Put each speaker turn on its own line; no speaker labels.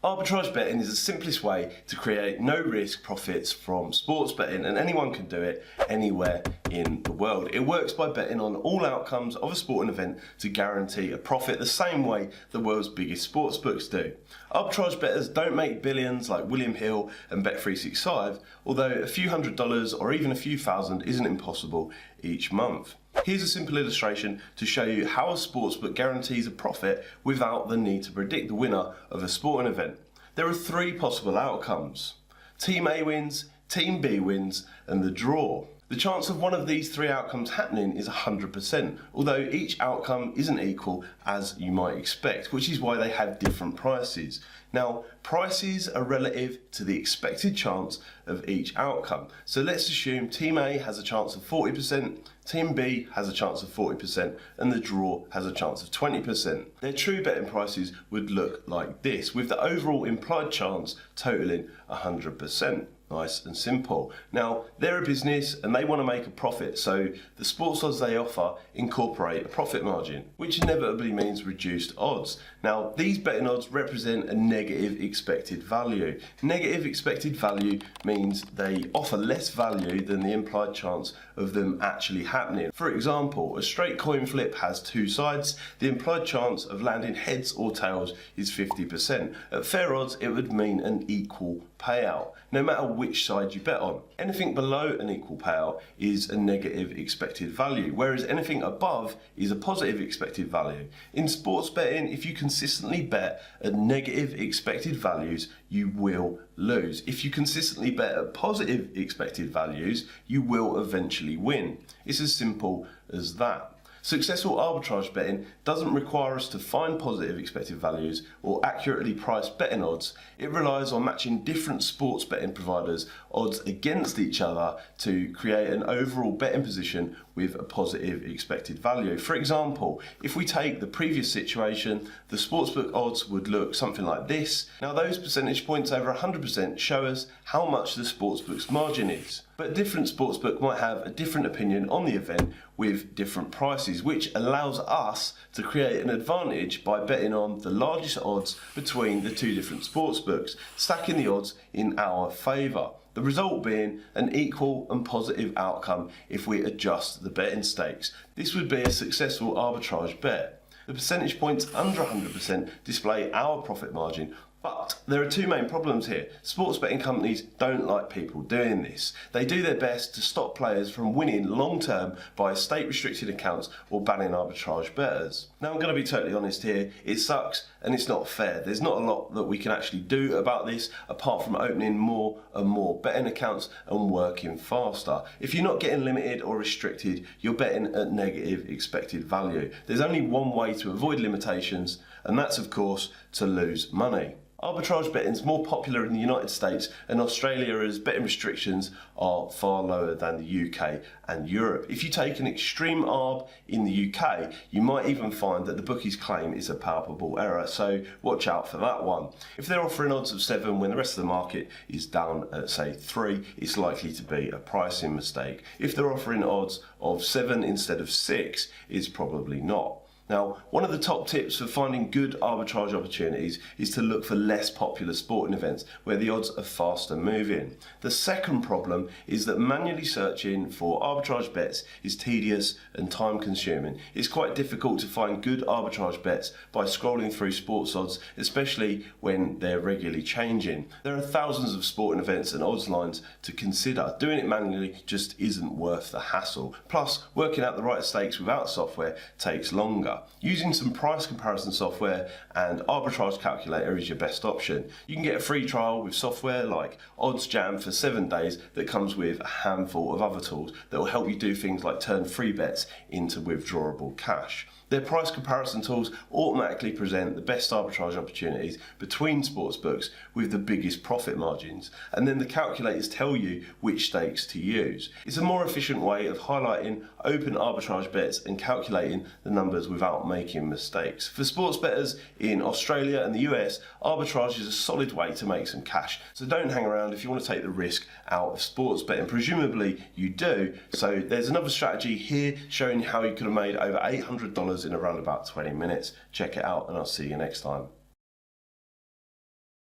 Arbitrage betting is the simplest way to create no risk profits from sports betting, and anyone can do it anywhere in the world. It works by betting on all outcomes of a sporting event to guarantee a profit the same way the world's biggest sportsbooks do. Arbitrage bettors don't make billions like William Hill and Bet365, although a few $100s or even a few thousand isn't impossible each month. Here's a simple illustration to show you how a sportsbook guarantees a profit without the need to predict the winner of a sporting event. There are three possible outcomes. Team A wins, Team B wins, and the draw. The chance of one of these three outcomes happening is 100%, although each outcome isn't equal as you might expect, which is why they have different prices. Now, prices are relative to the expected chance of each outcome. So let's assume Team A has a chance of 40%, Team B has a chance of 40%, and the draw has a chance of 20%. Their true betting prices would look like this, with the overall implied chance totaling 100%. Nice and simple. Now, they're a business and they want to make a profit, so the sports odds they offer incorporate a profit margin, which inevitably means reduced odds. Now, these betting odds represent a negative expected value. Negative expected value means they offer less value than the implied chance of them actually happening. For example, a straight coin flip has two sides. The implied chance of landing heads or tails is 50%. At fair odds, it would mean an equal payout, no matter which side you bet on. Anything below an equal payout is a negative expected value, whereas anything above is a positive expected value. In sports betting, if you consistently bet at negative expected values, you will lose. If you consistently bet at positive expected values, you will eventually win. It's as simple as that. Successful arbitrage betting doesn't require us to find positive expected values or accurately price betting odds. It relies on matching different sports betting providers' odds against each other to create an overall betting position with a positive expected value. For example, if we take the previous situation, the sportsbook odds would look something like this. Now, those percentage points over 100% show us how much the sportsbook's margin is. But a different sportsbook might have a different opinion on the event with different prices, which allows us to create an advantage by betting on the largest odds between the two different sportsbooks, stacking the odds in our favour. The result being an equal and positive outcome if we adjust the betting stakes. This would be a successful arbitrage bet. The percentage points under 100% display our profit margin. But there are two main problems here. Sports betting companies don't like people doing this. They do their best to stop players from winning long term by state-restricted accounts or banning arbitrage bettors. Now, I'm going to be totally honest here. It sucks and it's not fair. There's not a lot that we can actually do about this apart from opening more and more betting accounts and working faster. If you're not getting limited or restricted, you're betting at negative expected value. There's only one way to avoid limitations, and that's, of course, to lose money. Arbitrage betting is more popular in the United States and Australia, as betting restrictions are far lower than the UK and Europe. If you take an extreme arb in the UK, you might even find that the bookies claim is a palpable error, so watch out for that one. If they're offering odds of 7 when the rest of the market is down at, say, 3, it's likely to be a pricing mistake. If they're offering odds of 7 instead of 6, it's probably not. Now, one of the top tips for finding good arbitrage opportunities is to look for less popular sporting events where the odds are faster moving. The second problem is that manually searching for arbitrage bets is tedious and time consuming. It's quite difficult to find good arbitrage bets by scrolling through sports odds, especially when they're regularly changing. There are thousands of sporting events and odds lines to consider. Doing it manually just isn't worth the hassle. Plus, working out the right stakes without software takes longer. Using some price comparison software and arbitrage calculator is your best option. You can get a free trial with software like OddsJam for 7 days that comes with a handful of other tools that will help you do things like turn free bets into withdrawable cash. Their price comparison tools automatically present the best arbitrage opportunities between sportsbooks with the biggest profit margins, and then the calculators tell you which stakes to use. It's a more efficient way of highlighting open arbitrage bets and calculating the numbers without making mistakes. For sports bettors in Australia and the US, arbitrage is a solid way to make some cash, so don't hang around if you want to take the risk out of sports betting. Presumably you do, so there's another strategy here showing how you could have made over $800 in around about 20 minutes. Check it out and I'll see you next time.